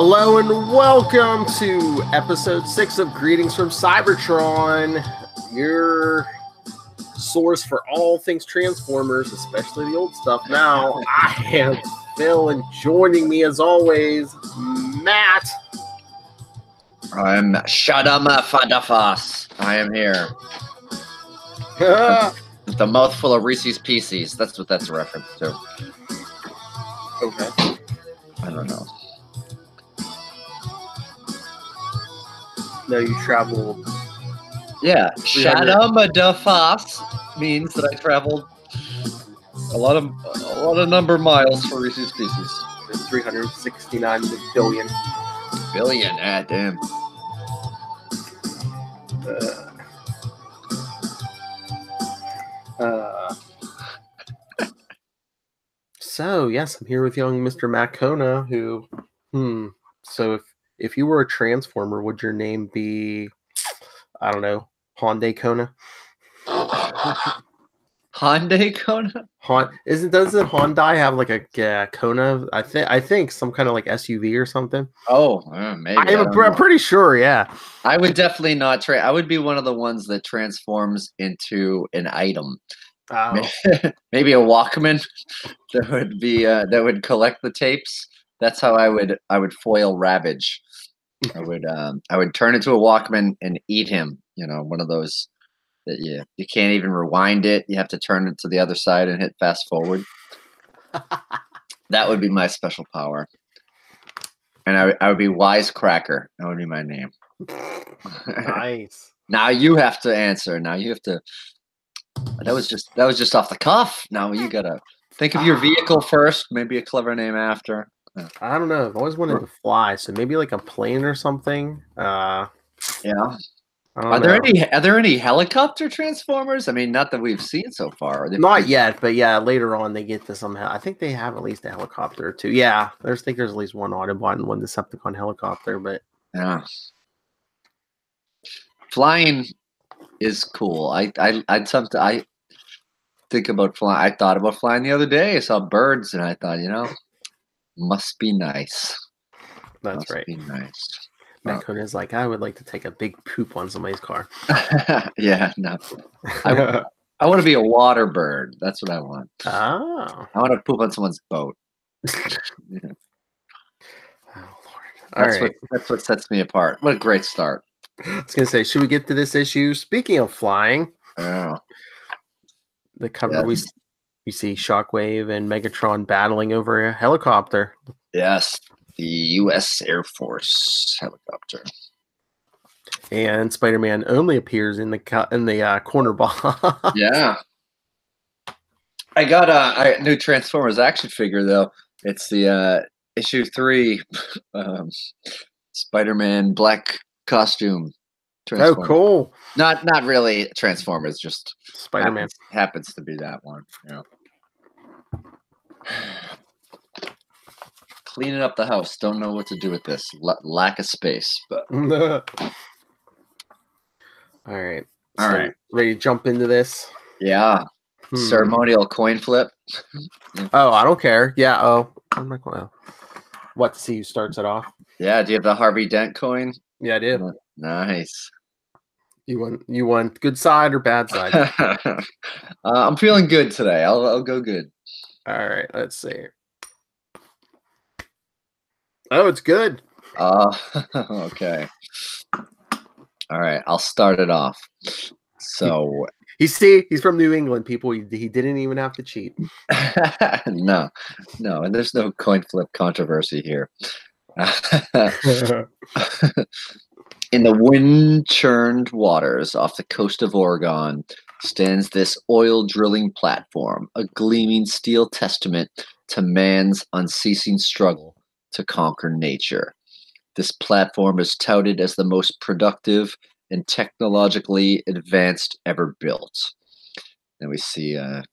Hello and welcome to episode 6 of Greetings from Cybertron, your source for all things Transformers, especially the old stuff. Now, I am Phil, and joining me as always, Matt. I'm Shadama Fadafas. I am here. The mouthful of Reese's Pieces. That's what that's a reference to. Okay. I don't know. No, you traveled. Yeah, Shadama Dafas means that I traveled a lot of number of miles for Reese's Pieces. 369 billion. Billion, damn. So yes, I'm here with young Mr. Matt Kona, who, so if you were a Transformer, would your name be, I don't know, Hyundai Kona? Hyundai Kona? Doesn't Hyundai have like a Kona? I think some kind of like SUV or something. Oh, maybe. I'm pretty sure. Yeah. I would definitely not I would be one of the ones that transforms into an item. Oh. Maybe a Walkman that would be that would collect the tapes. That's how I would foil Ravage. I would turn into a Walkman and eat him. You know, one of those that you can't even rewind it. You have to turn it to the other side and hit fast forward. That would be my special power. And I would be Wisecracker. That would be my name. Nice. Now you have to answer. Now you have to. That was just off the cuff. Now you gotta think of your vehicle first. Maybe a clever name after. I don't know. I've always wanted to fly, so maybe like a plane or something. Yeah. Are there any helicopter Transformers? I mean, not that we've seen so far. Not yet, but yeah, later on they get to somehow. I think they have at least a helicopter or two. Yeah, there's at least one Autobot and one Decepticon helicopter, but yeah, flying is cool. I think about flying. I thought about flying the other day. I saw birds and I thought, must be nice. That's right. Be nice. Matt Kona is like, I would like to take a big poop on somebody's car. Yeah, no. I want to be a water bird. That's what I want. Oh. I want to poop on someone's boat. Yeah. Oh, Lord. That's what sets me apart. What a great start. I was going to say, should we get to this issue? Speaking of flying, the cover we see Shockwave and Megatron battling over a helicopter. Yes, the U.S. Air Force helicopter. And Spider-Man only appears in the corner box. Yeah. I got a new Transformers action figure though. It's the issue 3 Spider-Man black costume. Oh, cool! Not really Transformers, just Spider-Man happens to be that one. Yeah. Cleaning up the house. Don't know what to do with this. Lack of space, but all right. Ready to jump into this? Yeah. Ceremonial coin flip. Oh, I don't care. Yeah. Oh, I'm not going to. What to see who starts it off? Yeah. Do you have the Harvey Dent coin? Yeah, I do. Nice. You want good side or bad side? I'm feeling good today. I'll go good. All right. Let's see. Oh, it's good. Okay. All right. I'll start it off. So he's from New England, people. He didn't even have to cheat. No, and there's no coin flip controversy here. In the wind-churned waters off the coast of Oregon stands this oil drilling platform, a gleaming steel testament to man's unceasing struggle to conquer nature. This platform is touted as the most productive and technologically advanced ever built. Then we see a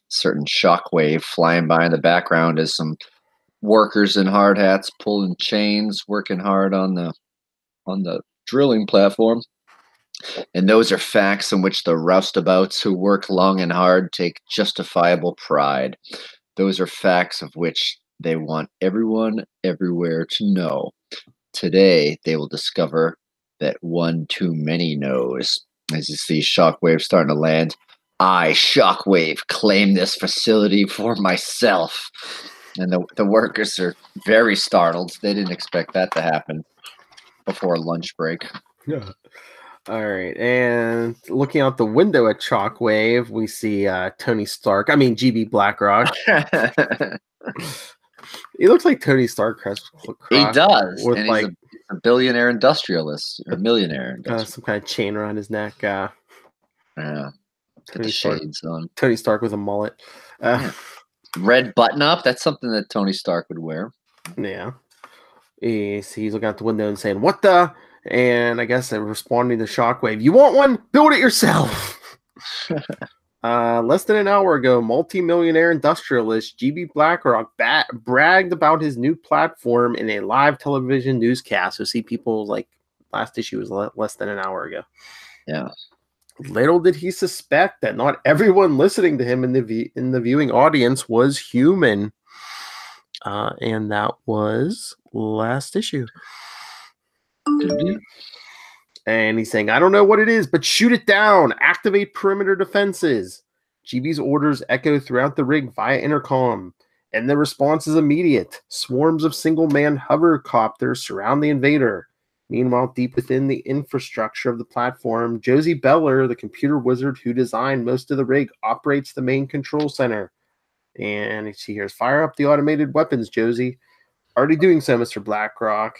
certain Shockwave flying by in the background as some workers in hard hats pulling chains, working hard on the drilling platform. And those are facts in which the roustabouts who work long and hard take justifiable pride. Those are facts of which they want everyone everywhere to know. Today, they will discover that one too many knows. As you see Shockwave starting to land, I, Shockwave, claim this facility for myself. And the workers are very startled. They didn't expect that to happen before lunch break. All right, and looking out the window at Shockwave, we see Tony Stark. I mean, GB Blackrock. He looks like Tony Stark. He does, with and like he's a billionaire industrialist or millionaire. some kind of chain around his neck. Yeah, got the shades on. Tony Stark with a mullet. Red button up. That's something that Tony Stark would wear. Yeah. He's looking out the window and saying, "What the?" And I guess they're responding to Shockwave. You want one? Build it yourself. Less than an hour ago, multi-millionaire industrialist GB Blackrock bragged about his new platform in a live television newscast. So see, people like last issue was less than an hour ago. Yeah. Little did he suspect that not everyone listening to him in the viewing audience was human. And that was last issue. And he's saying, I don't know what it is, but shoot it down. Activate perimeter defenses. GB's orders echo throughout the rig via intercom. And the response is immediate. Swarms of single-man hovercopters surround the invader. Meanwhile, deep within the infrastructure of the platform, Josie Beller, the computer wizard who designed most of the rig, operates the main control center. And she hears, fire up the automated weapons, Josie. Already doing so, Mr. Blackrock.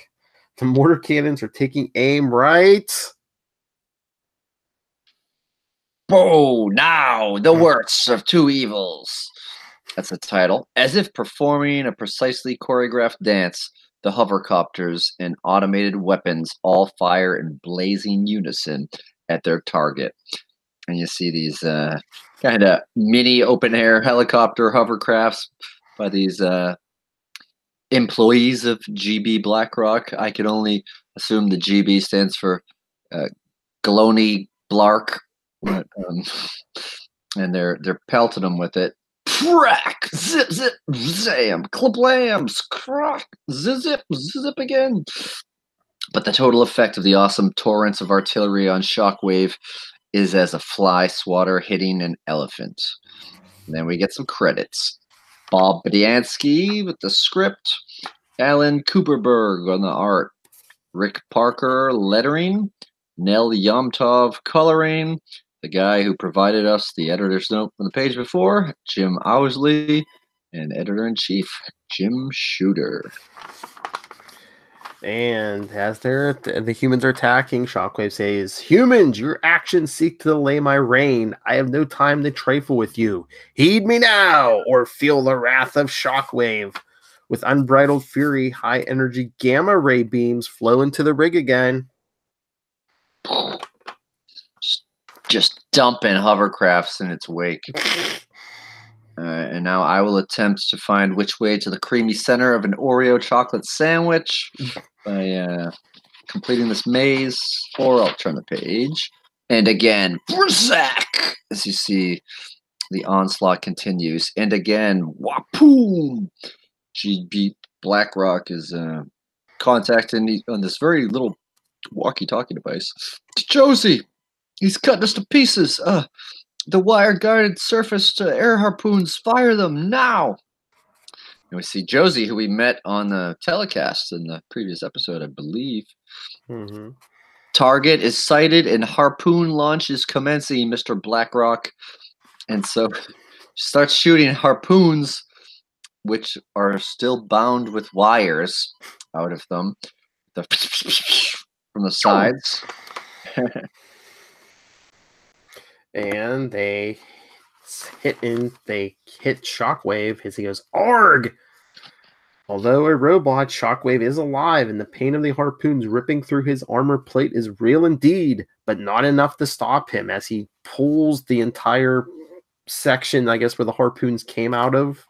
The mortar cannons are taking aim right. Oh, now the worst of two evils. That's the title. As if performing a precisely choreographed dance, the hovercopters and automated weapons all fire in blazing unison at their target. And you see these kind of mini open-air helicopter hovercrafts by these employees of GB Blackrock. I can only assume the GB stands for Glony Blark. And they're pelting them with it. Crack! Zip, zip, zam! Klablams! Crack! Zip, zip again! But the total effect of the awesome torrents of artillery on Shockwave is as a fly swatter hitting an elephant. And then we get some credits. Bob Badiansky with the script. Alan Cooperberg on the art. Rick Parker lettering. Nell Yomtov coloring. The guy who provided us the editor's note from the page before, Jim Owsley, and editor-in-chief, Jim Shooter. And as the humans are attacking, Shockwave says, humans, your actions seek to delay my reign. I have no time to trifle with you. Heed me now, or feel the wrath of Shockwave. With unbridled fury, high-energy gamma ray beams flow into the rig again. Just dumping hovercrafts in its wake. And now I will attempt to find which way to the creamy center of an Oreo chocolate sandwich by completing this maze, or I'll turn the page. And again, Brzak! As you see, the onslaught continues. And again, wapoom! GB Blackrock is contacting on this very little walkie-talkie device. Josie! He's cutting us to pieces. The wire-guarded surface to air harpoons. Fire them now. And we see Josie, who we met on the telecast in the previous episode, I believe. Mm-hmm. Target is sighted and harpoon launch is commencing, Mr. Blackrock. And so she starts shooting harpoons, which are still bound with wires out of them. From the sides. And they hit Shockwave as he goes, Arg! Although a robot, Shockwave is alive, and the pain of the harpoons ripping through his armor plate is real indeed, but not enough to stop him as he pulls the entire section, I guess, where the harpoons came out of,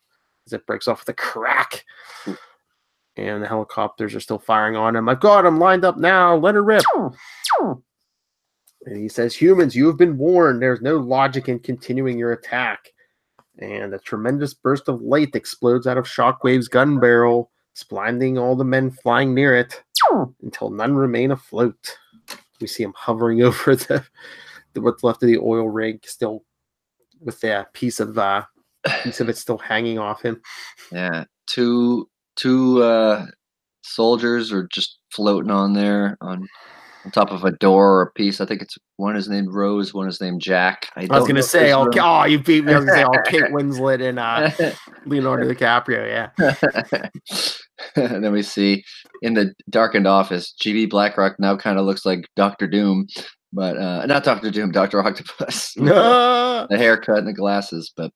as it breaks off with a crack. And the helicopters are still firing on him. I've got him lined up now. Let her rip. And he says, humans, you have been warned. There's no logic in continuing your attack. And a tremendous burst of light explodes out of Shockwave's gun barrel. It's blinding all the men flying near it until none remain afloat. We see him hovering over the what's left of the oil rig, still with the piece of it still hanging off him. Yeah, two soldiers are just floating on there on top of a door or a piece. I think it's one is named Rose, one is named Jack. I was gonna say, you beat me. I was gonna say, Kate Winslet and Leonardo DiCaprio. Yeah. And then we see in the darkened office, GB Blackrock now kind of looks like Doctor Doom, but not Doctor Doom, Doctor Octopus. The haircut and the glasses. But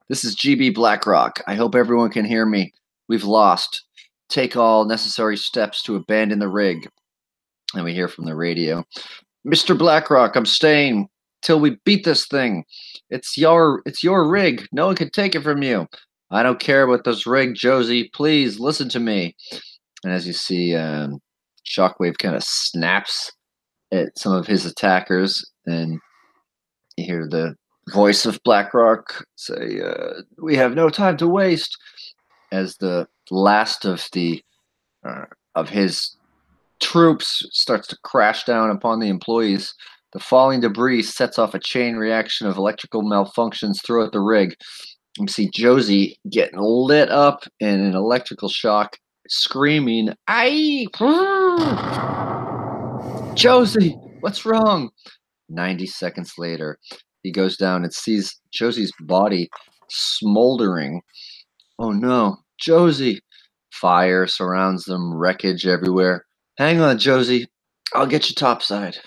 this is GB Blackrock. I hope everyone can hear me. We've lost. Take all necessary steps to abandon the rig. And we hear from the radio, Mr. Blackrock, I'm staying till we beat this thing. It's your rig. No one can take it from you. I don't care about this rig, Josie. Please listen to me. And as you see, Shockwave kind of snaps at some of his attackers, and you hear the voice of Blackrock say, we have no time to waste. As the last of his troops starts to crash down upon the employees, the falling debris sets off a chain reaction of electrical malfunctions throughout the rig. You see Josie getting lit up in an electrical shock, screaming, "Aye! Josie, what's wrong?" 90 seconds later, he goes down and sees Josie's body smoldering. Oh no, Josie! Fire surrounds them, wreckage everywhere. Hang on, Josie. I'll get you topside.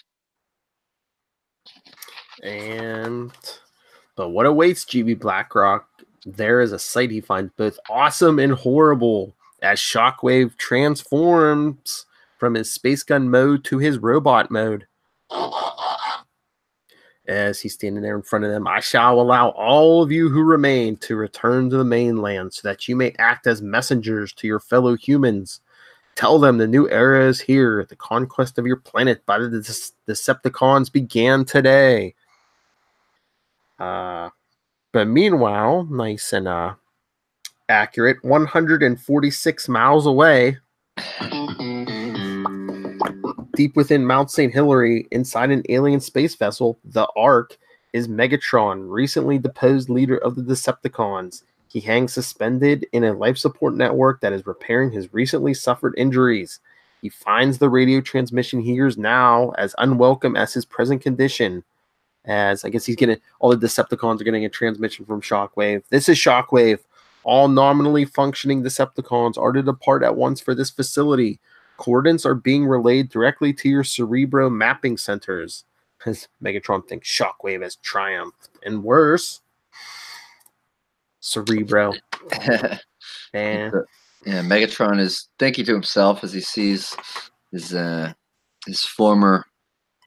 But what awaits GB Blackrock? There is a sight he finds both awesome and horrible as Shockwave transforms from his space gun mode to his robot mode. As he's standing there in front of them, I shall allow all of you who remain to return to the mainland so that you may act as messengers to your fellow humans. Tell them the new era is here. The conquest of your planet by the Decepticons began today. But meanwhile, nice and accurate, 146 miles away, deep within Mount St. Hilary, inside an alien space vessel, the Ark, is Megatron, recently deposed leader of the Decepticons. He hangs suspended in a life support network that is repairing his recently suffered injuries. He finds the radio transmission he hears now as unwelcome as his present condition. As I guess he's getting, all the Decepticons are getting a transmission from Shockwave. This is Shockwave. All nominally functioning Decepticons are to depart at once for this facility. Coordinates are being relayed directly to your Cerebro mapping centers. As Megatron thinks Shockwave has triumphed. And worse, Cerebro. Yeah, Megatron is thinking to himself as he sees his former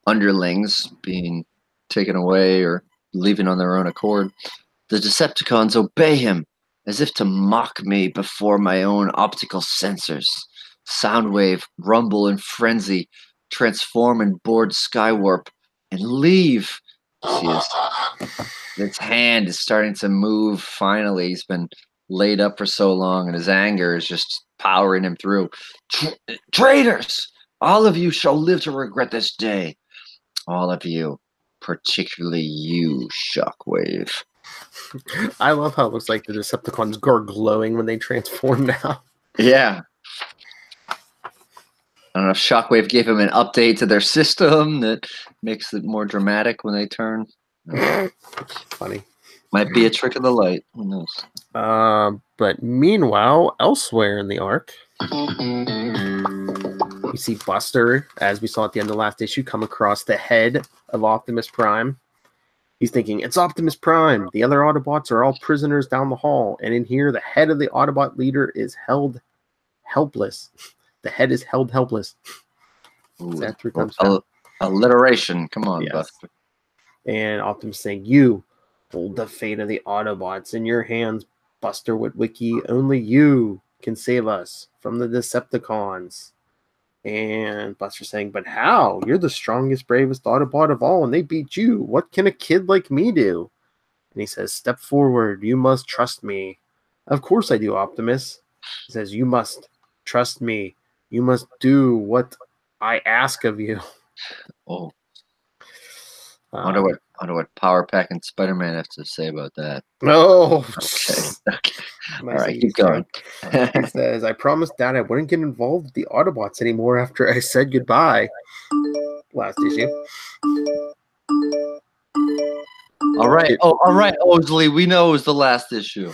underlings being taken away or leaving on their own accord. The Decepticons obey him as if to mock me before my own optical sensors. Soundwave, rumble, and frenzy transform and board Skywarp and leave. See his hand is starting to move finally. He's been laid up for so long, and his anger is just powering him through. Traitors! All of you shall live to regret this day. All of you, particularly you, Shockwave. I love how it looks like the Decepticons are glowing when they transform now. Yeah. I don't know if Shockwave gave him an update to their system that makes it more dramatic when they turn. Funny. Might be a trick of the light. Who knows? But meanwhile, elsewhere in the Ark, you see Buster, as we saw at the end of the last issue, come across the head of Optimus Prime. He's thinking, it's Optimus Prime. The other Autobots are all prisoners down the hall. And in here, the head of the Autobot leader is held helpless. The head is held helpless. Ooh, alliteration. Come on, yes. Buster. And Optimus saying, you hold the fate of the Autobots in your hands, Buster Witwicky. Only you can save us from the Decepticons. And Buster saying, but how? You're the strongest, bravest Autobot of all, and they beat you. What can a kid like me do? And he says, step forward. You must trust me. Of course I do, Optimus. He says, you must Trust me, you must do what I ask of you. Oh, wonder what Power Pack and Spider-Man have to say about that. Oh, Okay. All nice right, keep going. He says, I promised Dad I wouldn't get involved with the Autobots anymore after I said goodbye. Last issue. All right. Oh, all right, Osley. We know it was the last issue.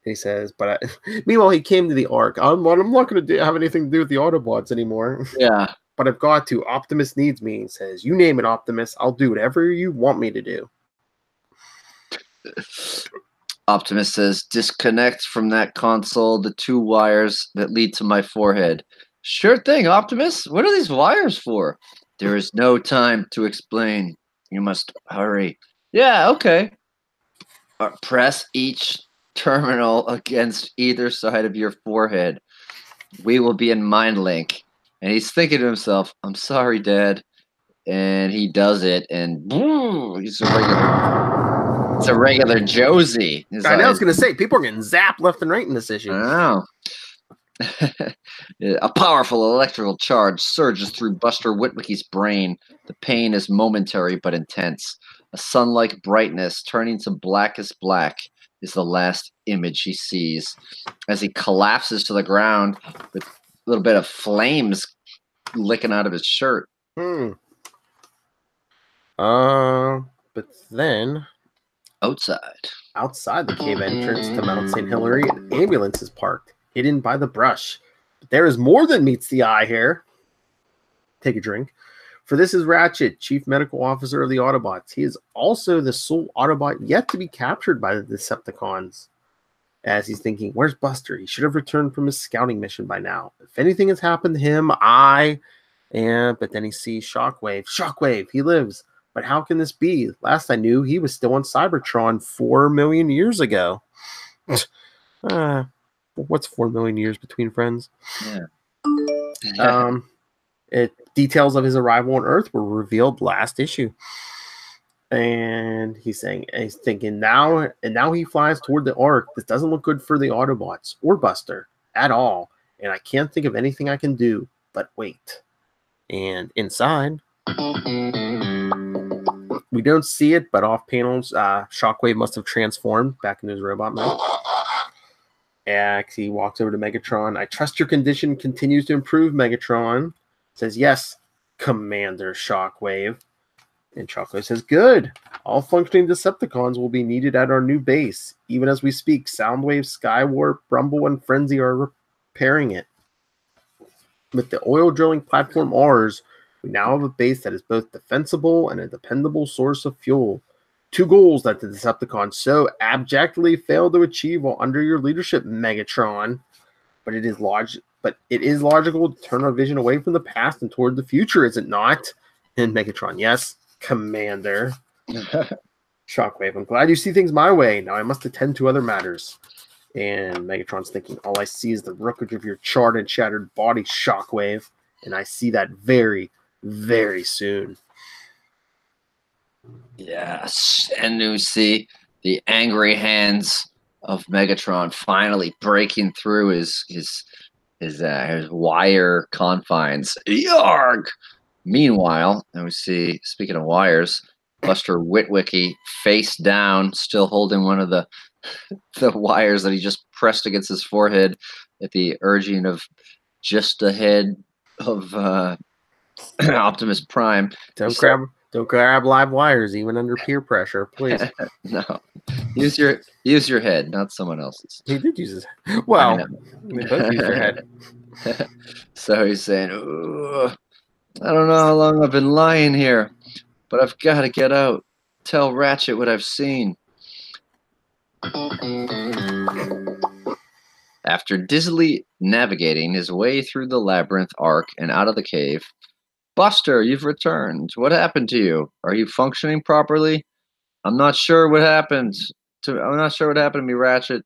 He says, but meanwhile, he came to the Ark. I'm not going to have anything to do with the Autobots anymore. Yeah. But I've got to. Optimus needs me. He says, you name it, Optimus. I'll do whatever you want me to do. Optimus says, disconnect from that console the 2 wires that lead to my forehead. Sure thing, Optimus. What are these wires for? There is no time to explain. You must hurry. Yeah, okay. Press each terminal against either side of your forehead. We will be in mind link. And he's thinking to himself, I'm sorry, Dad. And he does it, and boom, it's a regular Josie. I know, I was going to say, people are getting zapped left and right in this issue. I know. A powerful electrical charge surges through Buster Witwicky's brain. The pain is momentary but intense. A sun-like brightness turning to blackest black is the last image he sees. As he collapses to the ground with a little bit of flames licking out of his shirt. But then outside the cave entrance to Mount St. Hilary, an ambulance is parked, hidden by the brush. But there is more than meets the eye here. Take a drink. For this is Ratchet, Chief Medical Officer of the Autobots. He is also the sole Autobot yet to be captured by the Decepticons. As he's thinking, where's Buster? He should have returned from his scouting mission by now. If anything has happened to him, but then he sees Shockwave. Shockwave, he lives. But how can this be? Last I knew, he was still on Cybertron 4 million years ago. What's 4 million years between friends? Yeah. Details of his arrival on Earth were revealed last issue. And he's thinking now he flies toward the Ark. This doesn't look good for the Autobots or Buster at all. And I can't think of anything I can do but wait. And inside, we don't see it, but off panels, Shockwave must have transformed back into his robot mode. He walks over to Megatron. I trust your condition continues to improve, Megatron. Says, yes, Commander Shockwave. And Shockwave says, good. All functioning Decepticons will be needed at our new base. Even as we speak, Soundwave, Skywarp, Rumble, and Frenzy are repairing it. With the oil drilling platform R's, we now have a base that is both defensible and a dependable source of fuel. 2 goals that the Decepticons so abjectly failed to achieve while under your leadership, Megatron. But it is logical to turn our vision away from the past and toward the future, is it not? And Megatron, yes, Commander. Shockwave, I'm glad you see things my way. Now I must attend to other matters. And Megatron's thinking, all I see is the wreckage of your charred and shattered body, Shockwave. And I see that very, very soon. Yes, and you see the angry hands of Megatron finally breaking through his wire confines. Yarg! Meanwhile, and we see, speaking of wires, Buster Witwicky face down, still holding one of the wires that he just pressed against his forehead at the urging of just ahead of Optimus Prime. Don't grab live wires, even under peer pressure, please. No, use your head, not someone else's. He did use his head. Well, they both use their head. So he's saying, I don't know how long I've been lying here, but I've got to get out. Tell Ratchet what I've seen. After dizzily navigating his way through the labyrinth arc and out of the cave, Buster, you've returned. What happened to you? Are you functioning properly? I'm not sure what happened to me, Ratchet,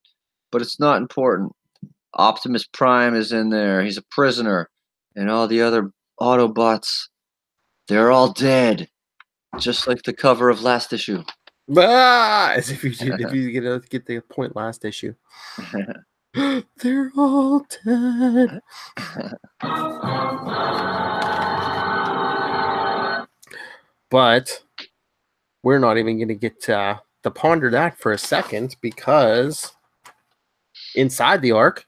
but it's not important. Optimus Prime is in there. He's a prisoner. And all the other Autobots, they're all dead. Just like the cover of last issue. As if you get the point last issue. They're all dead. But we're not even going to get to ponder that for a second, because inside the Ark,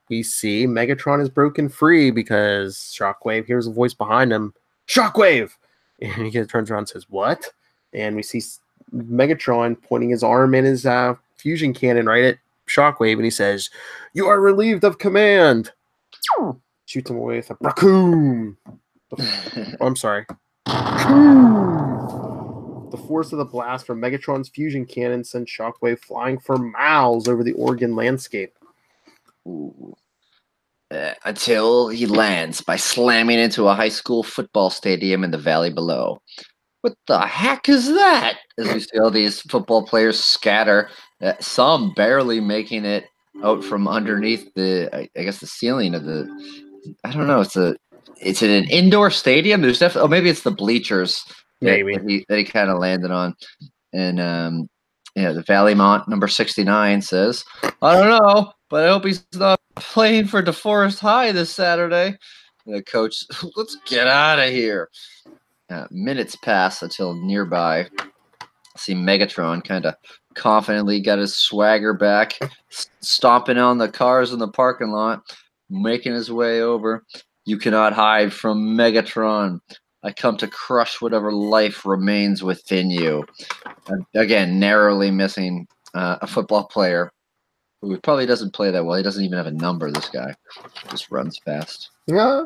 we see Megatron is broken free because Shockwave hears a voice behind him. Shockwave! And he turns around and says, what? And we see Megatron pointing his arm in his fusion cannon right at Shockwave, and he says, you are relieved of command. Shoots him away with a raccoon. I'm sorry. The force of the blast from Megatron's fusion cannon sends Shockwave flying for miles over the Oregon landscape. Until he lands by slamming into a high school football stadium in the valley below. What the heck is that? As we see all these football players scatter, some barely making it out from underneath the, I guess, the ceiling of the, I don't know, it's in an indoor stadium. There's definitely, maybe it's the bleachers maybe that he kind of landed on. And the Valleymont number 69 says, I don't know, but I hope he's not playing for DeForest High this Saturday. And the coach, let's get out of here. Minutes pass until nearby. See Megatron kind of confidently got his swagger back, stomping on the cars in the parking lot, making his way over. You cannot hide from Megatron. I come to crush whatever life remains within you. Again, narrowly missing a football player who probably doesn't play that well. He doesn't even have a number, this guy. Just runs fast. Yeah.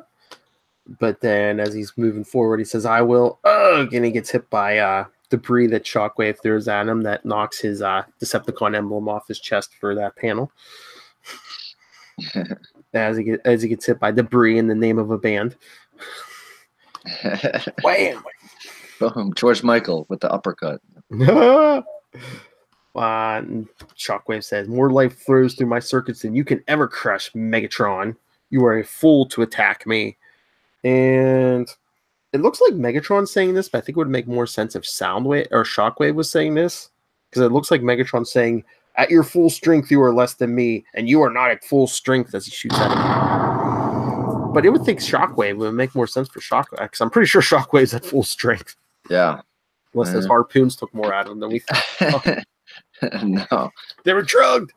But then as he's moving forward, he says, I will. Ugh! And he gets hit by debris that Shockwave throws at him that knocks his Decepticon emblem off his chest for that panel. as he gets hit by debris in the name of a band. Wham! Boom. George Michael with the uppercut. And Shockwave says, more life flows through my circuits than you can ever crush, Megatron. You are a fool to attack me. And it looks like Megatron's saying this, but I think it would make more sense if Soundwave or Shockwave was saying this, because it looks like Megatron's saying, at your full strength, you are less than me, and you are not at full strength, as he shoots at him. But it would think Shockwave would make more sense for Shockwave, because I'm pretty sure Shockwave's at full strength. Yeah. Unless those harpoons took more out of him than we thought. No. They were drugged!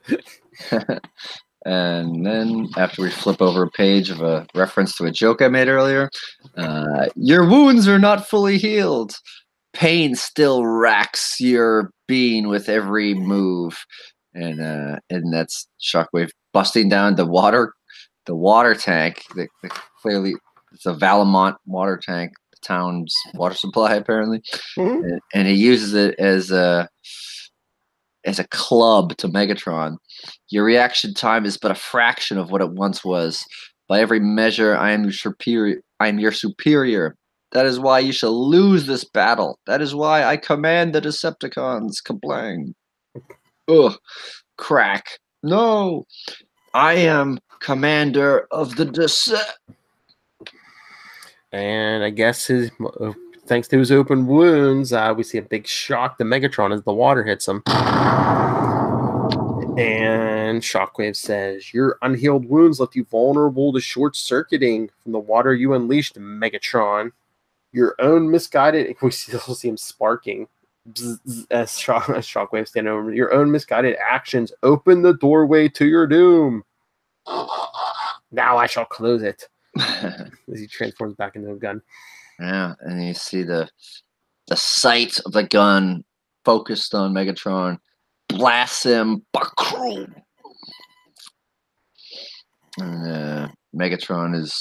And then after we flip over a page of a reference to a joke I made earlier, your wounds are not fully healed. Pain still racks your being with every move. And that's Shockwave busting down the water tank. Clearly, it's a Valleymont water tank, the town's water supply, apparently. Mm-hmm. And he uses it as a club to Megatron. Your reaction time is but a fraction of what it once was. By every measure, I am your superior. That is why you shall lose this battle. That is why I command the Decepticons. Kablang. Ugh. Crack. No. I am commander of the Decept. And I guess thanks to his open wounds, we see a big shock to Megatron as the water hits him. And Shockwave says, your unhealed wounds left you vulnerable to short-circuiting from the water you unleashed, Megatron. Your own misguided... We still see him sparking as Shockwave standing over. Your own misguided actions open the doorway to your doom. Now I shall close it. As he transforms back into a gun. Yeah, and you see the sight of the gun focused on Megatron. Blasts him. And Megatron is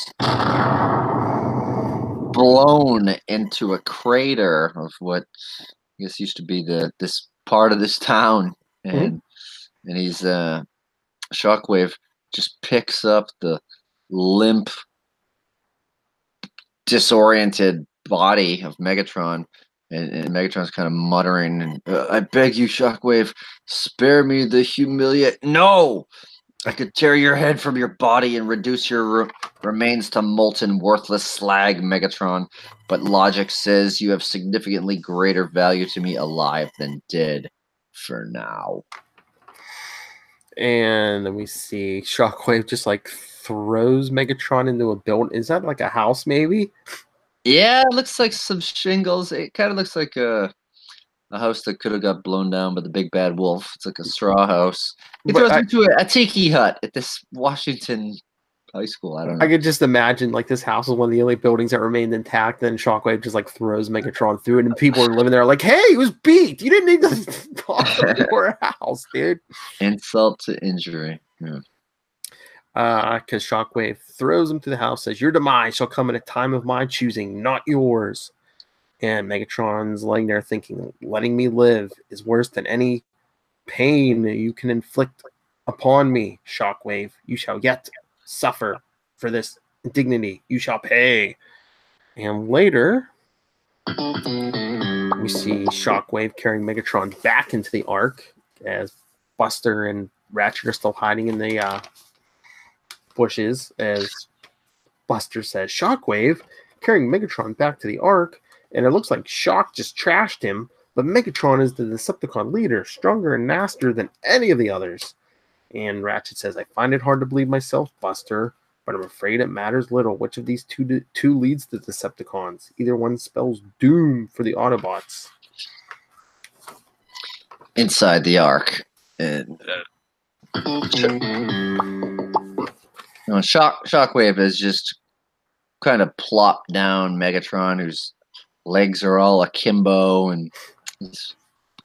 blown into a crater of what I guess used to be this part of this town. And he's Shockwave just picks up the limp, disoriented body of Megatron, and Megatron's kind of muttering, I beg you, Shockwave, spare me the humiliate. No! I could tear your head from your body and reduce your remains to molten, worthless slag, Megatron. But logic says you have significantly greater value to me alive than dead. For now. And then we see Shockwave just like throws Megatron into a building. Is that like a house, maybe? Yeah, it looks like some shingles. It kind of looks like a house that could have got blown down by the big bad wolf. It's like a straw house. It throws me to a tiki hut at this Washington high school. I don't know. I could just imagine like this house is one of the only buildings that remained intact. Then Shockwave just like throws Megatron through it, and people are living there like, "Hey, it was beat. You didn't need to talk your house, dude." Insult to injury. Yeah. Because Shockwave throws him to the house, says, "Your demise shall come at a time of my choosing, not yours." And Megatron's laying there thinking, "Letting me live is worse than any pain you can inflict upon me, Shockwave. You shall yet suffer for this indignity. You shall pay." And later, we see Shockwave carrying Megatron back into the Ark as Buster and Ratchet are still hiding in the bushes. As Buster says, "Shockwave carrying Megatron back to the Ark, and it looks like Shock just trashed him, but Megatron is the Decepticon leader, stronger and nastier than any of the others." And Ratchet says, "I find it hard to believe myself, Buster, but I'm afraid it matters little which of these two leads the Decepticons. Either one spells doom for the Autobots." Inside the Ark. And Shockwave has just kind of plopped down Megatron, whose legs are all akimbo and he's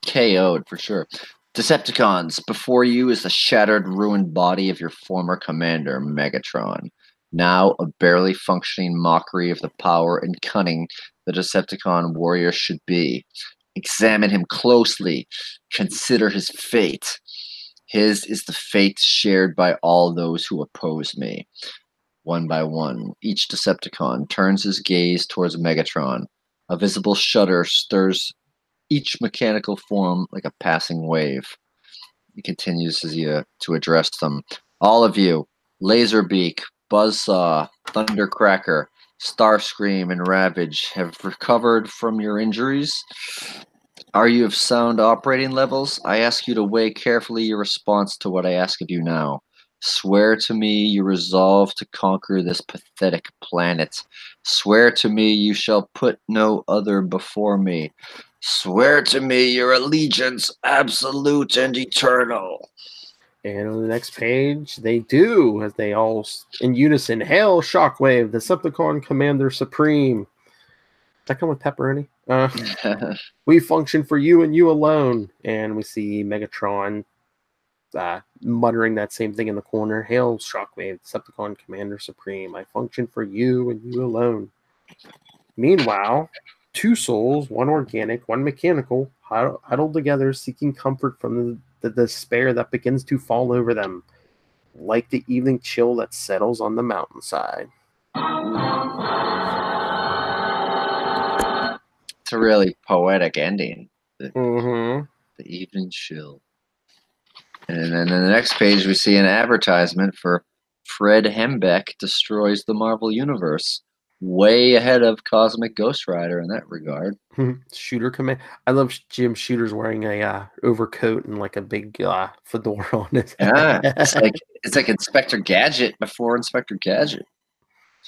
KO'd for sure. "Decepticons, before you is the shattered, ruined body of your former commander, Megatron. Now a barely functioning mockery of the power and cunning the Decepticon warrior should be. Examine him closely. Consider his fate. His is the fate shared by all those who oppose me." One by one, each Decepticon turns his gaze towards Megatron. A visible shudder stirs each mechanical form like a passing wave. He continues to address them. "All of you, Laserbeak, Buzzsaw, Thundercracker, Starscream, and Ravage, have recovered from your injuries? Are you of sound operating levels? I ask you to weigh carefully your response to what I ask of you now. Swear to me you resolve to conquer this pathetic planet. Swear to me you shall put no other before me. Swear to me your allegiance absolute and eternal." And on the next page, they do, as they all in unison, "Hail Shockwave, Decepticon Commander Supreme." Does that come with pepperoni? "We function for you and you alone." And we see Megatron muttering that same thing in the corner. "Hail Shockwave, Decepticon Commander Supreme. I function for you and you alone." Meanwhile, two souls, one organic, one mechanical, huddled together, seeking comfort from the despair that begins to fall over them, like the evening chill that settles on the mountainside. It's a really poetic ending. Mm-hmm. The evening chill. And then in the next page, we see an advertisement for Fred Hembeck Destroys the Marvel Universe. Way ahead of Cosmic Ghost Rider in that regard. Shooter command. I love Jim Shooter's wearing a overcoat and like a big fedora on his head. Yeah, it's like Inspector Gadget before Inspector Gadget.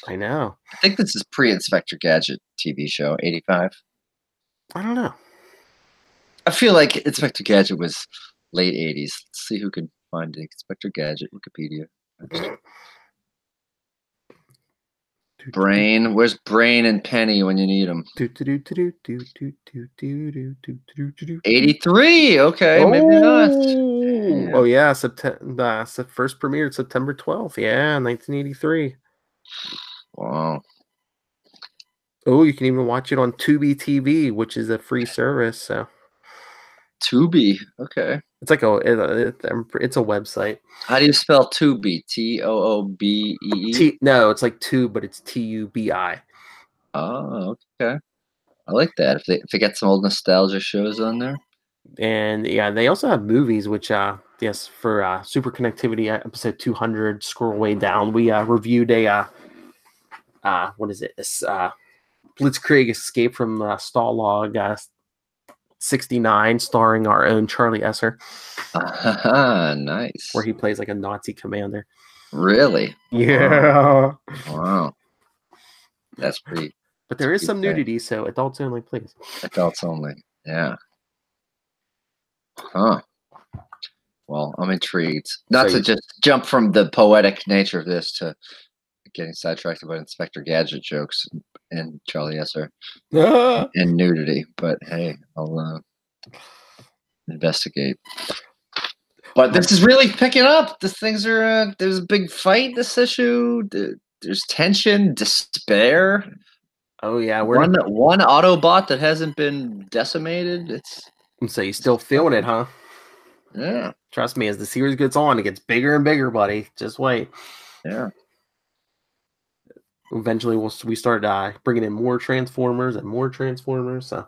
I know. I think this is pre-Inspector Gadget TV show, 85. I don't know. I feel like Inspector Gadget was late 80s. Let's see who can find Inspector Gadget Wikipedia. Brain, where's Brain and Penny when you need them? 83. Okay, maybe not. Yeah. Oh yeah, first premiered September 12th. Yeah, 1983. Wow. Oh, you can even watch it on Tubi TV, which is a free service. So Tubi, okay. It's like it's a website. How do you spell Tubi? Toobe? No, it's like tube, but it's Tubi. Oh, okay. I like that. If they get some old nostalgia shows on there. And yeah, they also have movies, which Yes, for Super Connectivity episode 200, scroll way down. We reviewed a what is it? This Blitzkrieg Escape from Stalag 69, starring our own Charlie Esser. Nice. Where he plays like a Nazi commander. Really? Yeah. Wow. That's pretty. But there is some nudity, so adults only, please. Adults only. Yeah. Huh. Well, I'm intrigued. Not to just jump from the poetic nature of this to getting sidetracked about Inspector Gadget jokes and Charlie Esser and nudity, but hey, I'll investigate. But this is really picking up. There's a big fight this issue. There's tension, despair. Oh yeah, one Autobot that hasn't been decimated. So you still feeling it, huh? Yeah. Trust me, as the series gets on, it gets bigger and bigger, buddy. Just wait. Yeah. Eventually, we start bringing in more Transformers and more Transformers. So.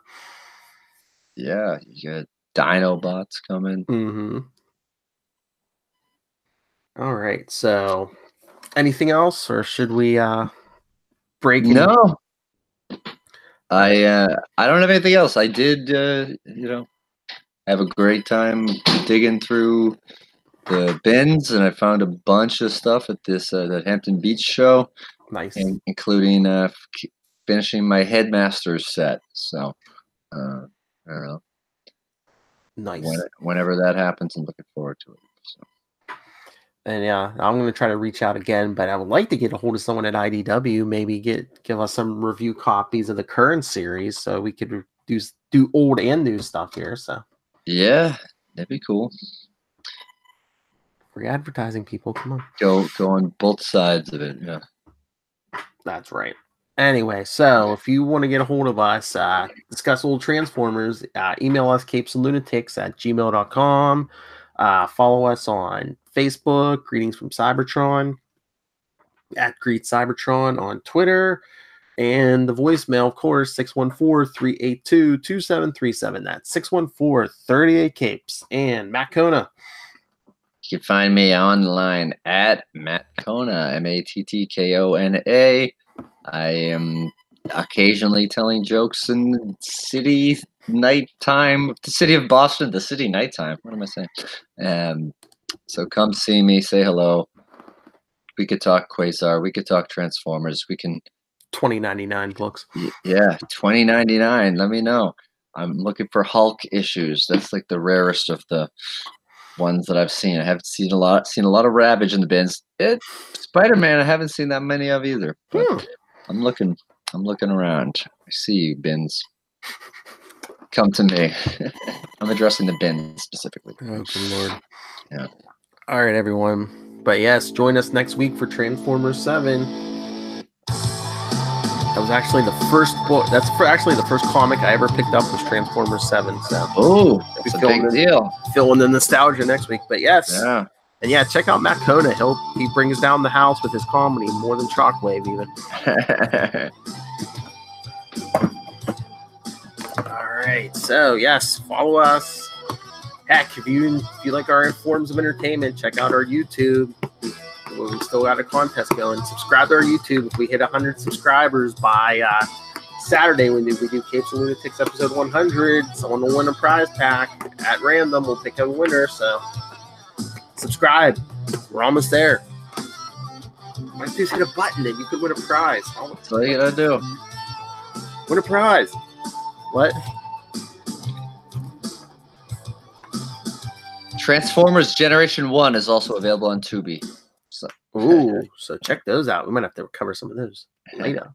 Yeah, you got Dinobots coming. Mm-hmm. All right. So, anything else, or should we break? No. I don't have anything else. I did, have a great time digging through the bins, and I found a bunch of stuff at this that Hampton Beach show. Nice, including finishing my Headmasters set. So, I don't know. Nice. Whenever that happens, I'm looking forward to it. So. And yeah, I'm going to try to reach out again, but I would like to get a hold of someone at IDW, maybe give us some review copies of the current series, so we could do old and new stuff here. So yeah, that'd be cool. Free advertising, people, come on. Go on both sides of it. Yeah, that's right. Anyway, so if you want to get a hold of us, discuss old Transformers, email us capesandlunatics@gmail.com. Follow us on Facebook, Greetings from Cybertron, @GreetCybertron on Twitter, and the voicemail, of course, 614-382-2737. That's 614-38-CAPES. And Matt Kona. You can find me online at Matt Kona, MATTKONA. I am occasionally telling jokes in the city nighttime, the city of Boston, the city nighttime. What am I saying? So come see me, say hello. We could talk Quasar. We could talk Transformers. We can. $20.99 books. Yeah, $20.99. Let me know. I'm looking for Hulk issues. That's like the rarest of the ones that I've seen. I haven't seen a lot. Seen a lot of Ravage in the bins. Spider-Man, I haven't seen that many of either. But I'm looking around. I see you, bins. Come to me. I'm addressing the bins specifically. Oh, good Lord. Yeah. All right, everyone. But yes, join us next week for Transformers 7. That was actually the first book. That's actually the first comic I ever picked up was Transformers 7. So, that's a big deal. Feeling the nostalgia next week. But yes. Yeah. And yeah, check out Matt Kona. He brings down the house with his comedy more than Shockwave even. All right. So yes, follow us. Heck, if you like our forms of entertainment, check out our YouTube. We still got a contest going. Subscribe to our YouTube. If we hit 100 subscribers by Saturday, when we do Capes and Lunatics episode 100, someone will win a prize pack at random. We'll pick a winner. So subscribe. We're almost there. Why don't you just hit a button and you could win a prize? That's all you gotta do. Win a prize. What? Transformers Generation 1 is also available on Tubi. So check those out. We might have to cover some of those later.